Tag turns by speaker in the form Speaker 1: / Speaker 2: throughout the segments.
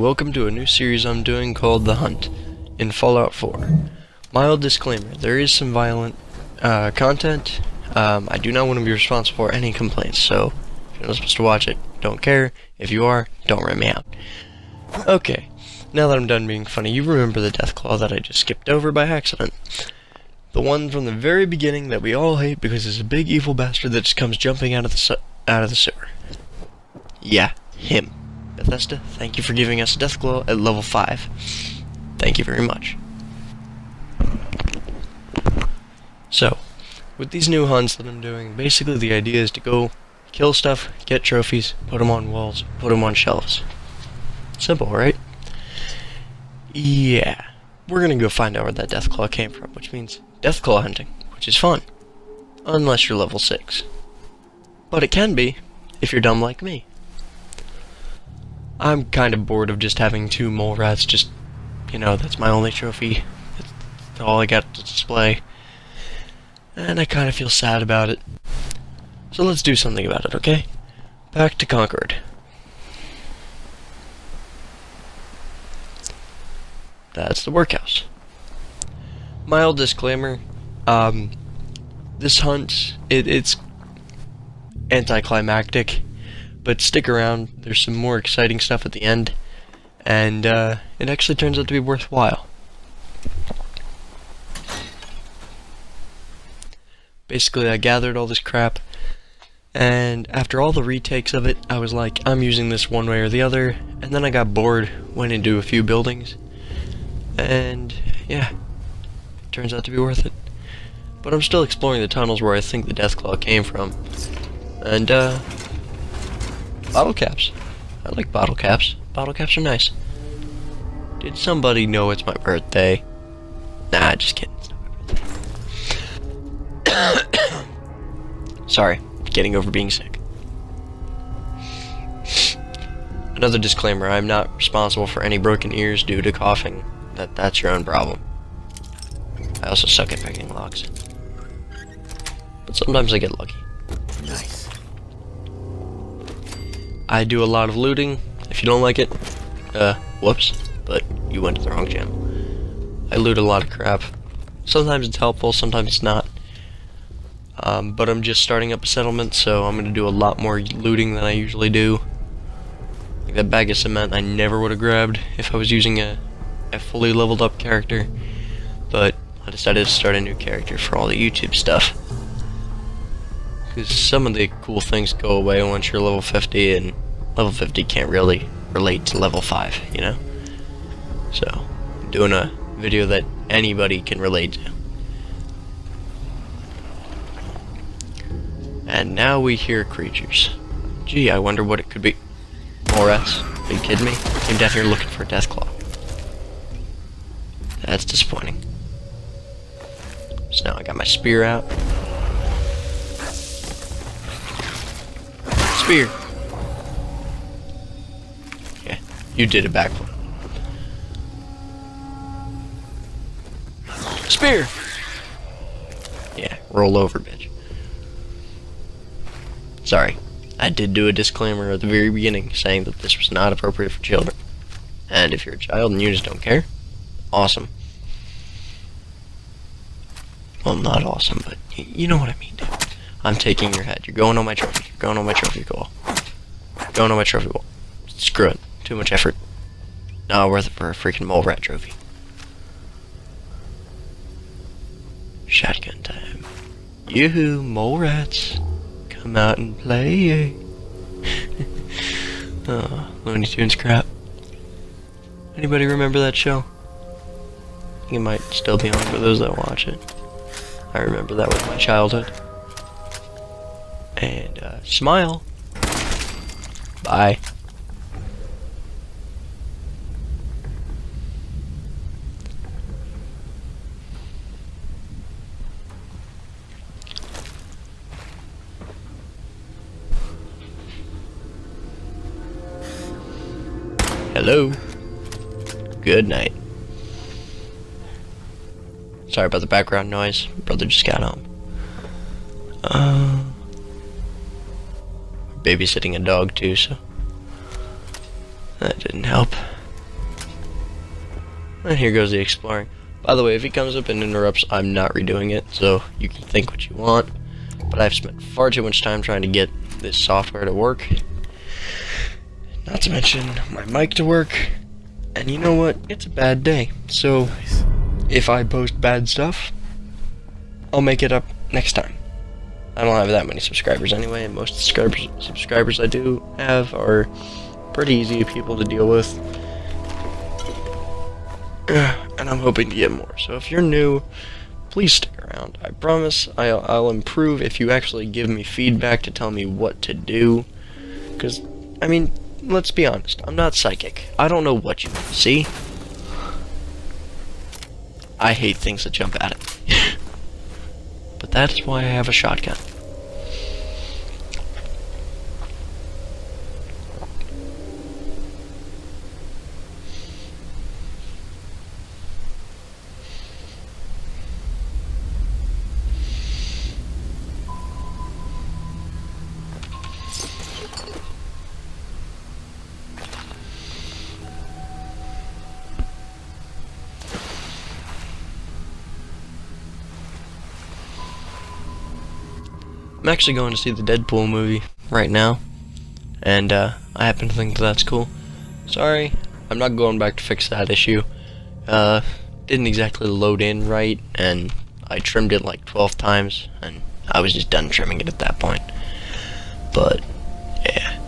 Speaker 1: welcome to a new series I'm doing called The Hunt in Fallout 4. Mild disclaimer, there is some violent content. I do not want to be responsible for any complaints, so if you're not supposed to watch it, don't care. If you are, don't rent me out. Okay, now that I'm done being funny, you remember the Deathclaw that I just skipped over by accident. The one from the very beginning that we all hate because he's a big evil bastard that just comes jumping out of the sewer. Yeah, him. Bethesda, thank you for giving us a Deathclaw at level 5. Thank you very much. So, with these new hunts that I'm doing, basically the idea is to go kill stuff, get trophies, put them on walls, put them on shelves. Simple, right? Yeah. We're gonna go find out where that Deathclaw came from, which means Deathclaw hunting, which is fun. Unless you're level 6. But it can be, if you're dumb like me. I'm kind of bored of just having 2 mole rats, just, that's my only trophy. That's all I got to display. And I kind of feel sad about it. So let's do something about it, okay? Back to Concord. That's the workhouse. Mild disclaimer, this hunt, it's anticlimactic, but stick around, there's some more exciting stuff at the end, and it actually turns out to be worthwhile. Basically, I gathered all this crap, and after all the retakes of it, I was like, I'm using this one way or the other, and then I got bored, went into a few buildings, and yeah, it turns out to be worth it. But I'm still exploring the tunnels where I think the Deathclaw came from, and bottle caps. I like bottle caps. Bottle caps are nice. Did somebody know it's my birthday? Nah, just kidding. It's not my birthday. Sorry, getting over being sick. Another disclaimer, I'm not responsible for any broken ears due to coughing. That's your own problem. I also suck at picking locks. But sometimes I get lucky.
Speaker 2: Nice.
Speaker 1: I do a lot of looting. If you don't like it, whoops, but you went to the wrong gym. I loot a lot of crap. Sometimes it's helpful, sometimes it's not. But I'm just starting up a settlement, so I'm gonna do a lot more looting than I usually do. Like that bag of cement I never would have grabbed if I was using a fully leveled up character. But I decided to start a new character for all the YouTube stuff. Because some of the cool things go away once you're level 50, and level 50 can't really relate to level 5, So, I'm doing a video that anybody can relate to. And now we hear creatures. Gee, I wonder what it could be. More rats? Are you kidding me? I came down here looking for a Deathclaw. That's disappointing. So now I got my spear out. Spear! Yeah, you did a backflip. Spear! Yeah, roll over, bitch. Sorry, I did do a disclaimer at the very beginning saying that this was not appropriate for children. And if you're a child and you just don't care, awesome. Well, not awesome, but you know what I mean, dude. I'm taking your head. You're going on my trophy. You're going on my trophy wall. Going on my trophy wall. Screw it. Too much effort. Not worth it for a freaking mole rat trophy. Shotgun time. Yoo-hoo, mole rats. Come out and play. Oh, Looney Tunes crap. Anybody remember that show? I think it might still be on for those that watch it. I remember that was my childhood. And, smile. Bye. Hello. Good night. Sorry about the background noise. My brother just got home. Babysitting a dog too, so that didn't help. And here goes the exploring. By the way, if he comes up and interrupts, I'm not redoing it, so you can think what you want. But I've spent far too much time trying to get this software to work. Not to mention my mic to work. And you know what? It's a bad day. So, if I post bad stuff, I'll make it up next time. I don't have that many subscribers anyway, and most subscribers I do have are pretty easy people to deal with. And I'm hoping to get more. So if you're new, please stick around. I promise I'll improve if you actually give me feedback to tell me what to do. Because, I mean, let's be honest. I'm not psychic. I don't know what you want to see. I hate things that jump at it. But that's why I have a shotgun. I'm actually going to see the Deadpool movie right now, and I happen to think that's cool. Sorry, I'm not going back to fix that issue. Didn't exactly load in right, and I trimmed it like 12 times, and I was just done trimming it at that point. But, yeah.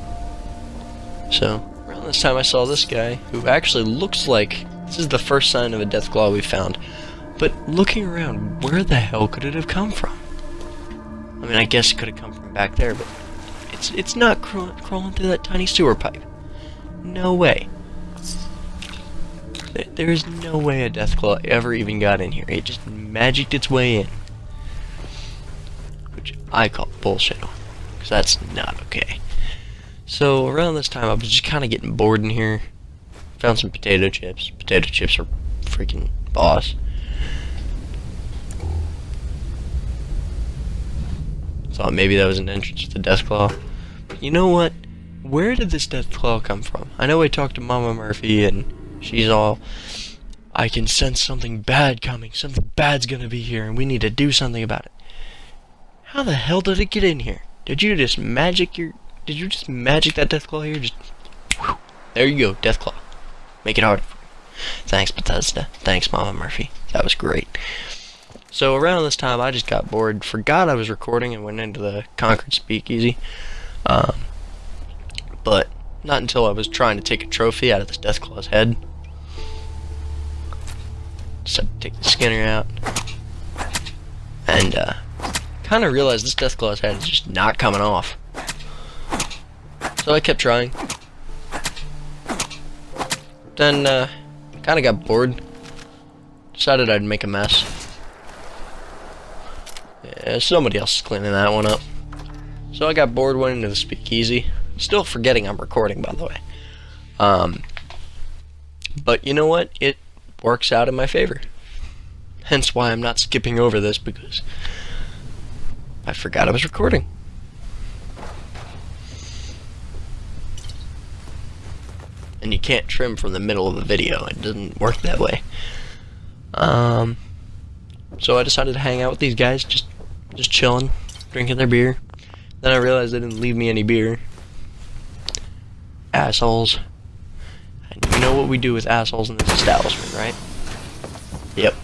Speaker 1: So, around this time I saw this guy, who actually looks like this is the first sign of a Deathclaw we found. But looking around, where the hell could it have come from? I mean, I guess it could have come from back there, but it's not crawling through that tiny sewer pipe. No way. There is no way a Deathclaw ever even got in here. It just magicked its way in. Which I call bullshit, because that's not okay. So, around this time, I was just kind of getting bored in here. Found some potato chips. Potato chips are freaking boss. Thought maybe that was an entrance to the Deathclaw. But you know what? Where did this Deathclaw come from? I know I talked to Mama Murphy, and she's all, I can sense something bad coming. Something bad's gonna be here, and we need to do something about it. How the hell did it get in here? Did you just magic that Deathclaw here? Just, whew, there you go, Deathclaw. Make it hard. Thanks, Bethesda. Thanks, Mama Murphy. That was great. So around this time, I just got bored, forgot I was recording, and went into the Concord Speakeasy. But not until I was trying to take a trophy out of this Deathclaw's head. Decided to take the Skinner out. And, kind of realized this Deathclaw's head is just not coming off. So I kept trying. Then, kind of got bored. Decided I'd make a mess. Yeah, somebody else is cleaning that one up. So I got bored, went into the Speakeasy. Still forgetting I'm recording, by the way. But you know what? It works out in my favor. Hence why I'm not skipping over this, because I forgot I was recording. And you can't trim from the middle of a video. It doesn't work that way. So I decided to hang out with these guys, just chilling, drinking their beer. Then I realized they didn't leave me any beer. Assholes. And you know what we do with assholes in this establishment, right? Yep.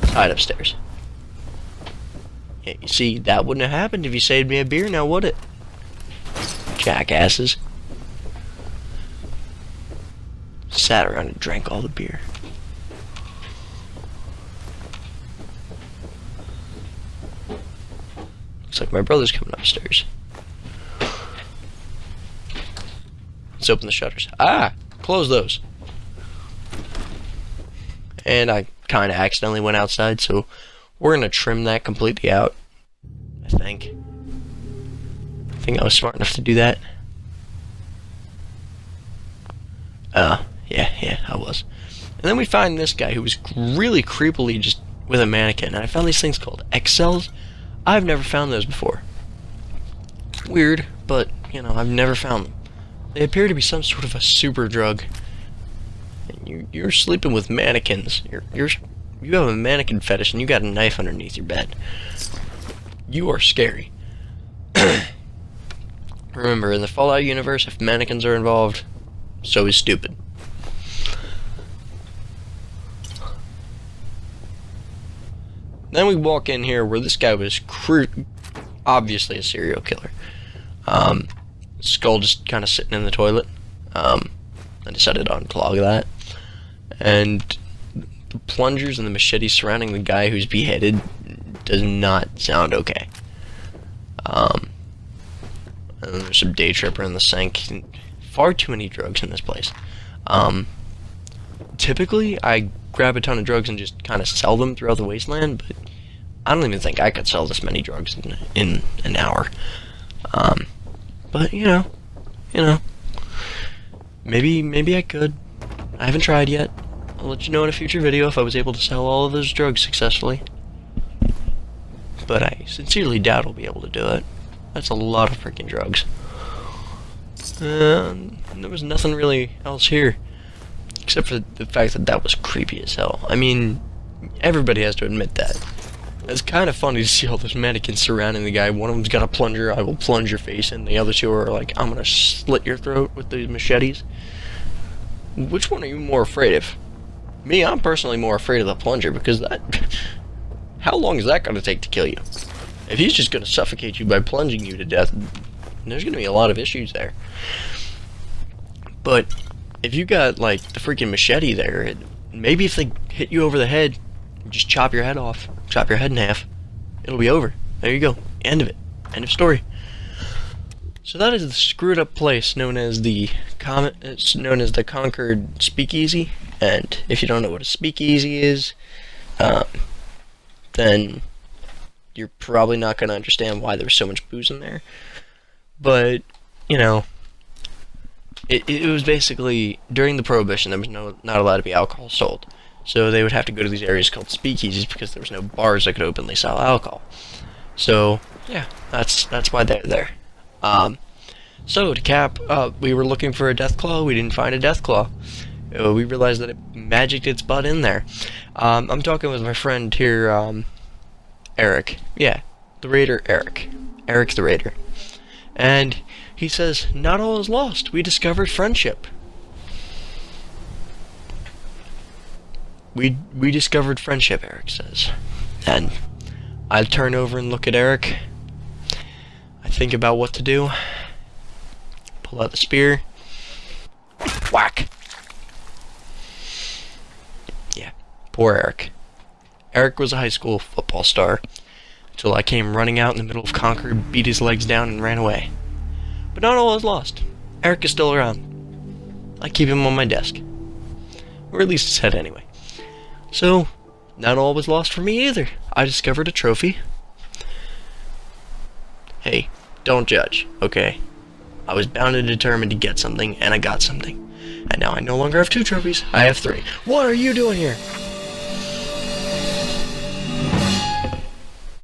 Speaker 1: Hide upstairs. Yeah, you see, that wouldn't have happened if you saved me a beer, now would it? Jackasses. Sat around and drank all the beer. Looks like my brother's coming upstairs. Let's open the shutters. Ah! Close those. And I kind of accidentally went outside, so we're going to trim that completely out. I think I was smart enough to do that. Yeah, I was. And then we find this guy who was really creepily just with a mannequin. And I found these things called X-Cells. I've never found those before. Weird, but, you know, I've never found them. They appear to be some sort of a super drug. You're sleeping with mannequins. You have a mannequin fetish and you got a knife underneath your bed. You are scary. Remember, in the Fallout universe, if mannequins are involved, so is stupid. Then we walk in here where this guy was obviously a serial killer. Skull just kind of sitting in the toilet. I decided to unclog that. And the plungers and the machetes surrounding the guy who's beheaded does not sound okay. And then there's some day tripper in the sink. Far too many drugs in this place. Typically, I grab a ton of drugs and just kind of sell them throughout the wasteland, but I don't even think I could sell this many drugs in an hour. But you know, maybe I could. I haven't tried yet. I'll let you know in a future video if I was able to sell all of those drugs successfully. But I sincerely doubt I'll be able to do it. That's a lot of freaking drugs. There was nothing really else here, except for the fact that that was creepy as hell. I mean, everybody has to admit that. It's kind of funny to see all those mannequins surrounding the guy. One of them's got a plunger, I will plunge your face in. The other two are like, I'm gonna slit your throat with these machetes. Which one are you more afraid of? Me, I'm personally more afraid of the plunger, because that... how long is that gonna take to kill you? If he's just gonna suffocate you by plunging you to death, there's gonna be a lot of issues there. But if you got, like, the freaking machete there, maybe if they hit you over the head, just chop your head off. Chop your head in half. It'll be over. There you go. End of it. End of story. So that is the screwed up place known as the Concord Speakeasy. And if you don't know what a speakeasy is, then you're probably not going to understand why there's so much booze in there. But, you know, it was basically, during the Prohibition, there was not allowed to be alcohol sold. So they would have to go to these areas called speakeasies because there was no bars that could openly sell alcohol. So, yeah, that's why they're there. So, to cap, we were looking for a Deathclaw. We didn't find a Deathclaw. We realized that it magicked its butt in there. I'm talking with my friend here, Eric. Yeah, the Raider Eric. Eric the Raider. And he says, not all is lost. We discovered friendship. We discovered friendship, Eric says. And I turn over and look at Eric. I think about what to do. Pull out the spear. Whack! Yeah, poor Eric. Eric was a high school football star, until I came running out in the middle of Concord, beat his legs down, and ran away. But not all is lost. Eric is still around. I keep him on my desk. Or at least his head, anyway. So, not all was lost for me either. I discovered a trophy. Hey, don't judge, okay? I was bound and determined to get something, and I got something. And now I no longer have 2 trophies, I have 3. What are you doing here?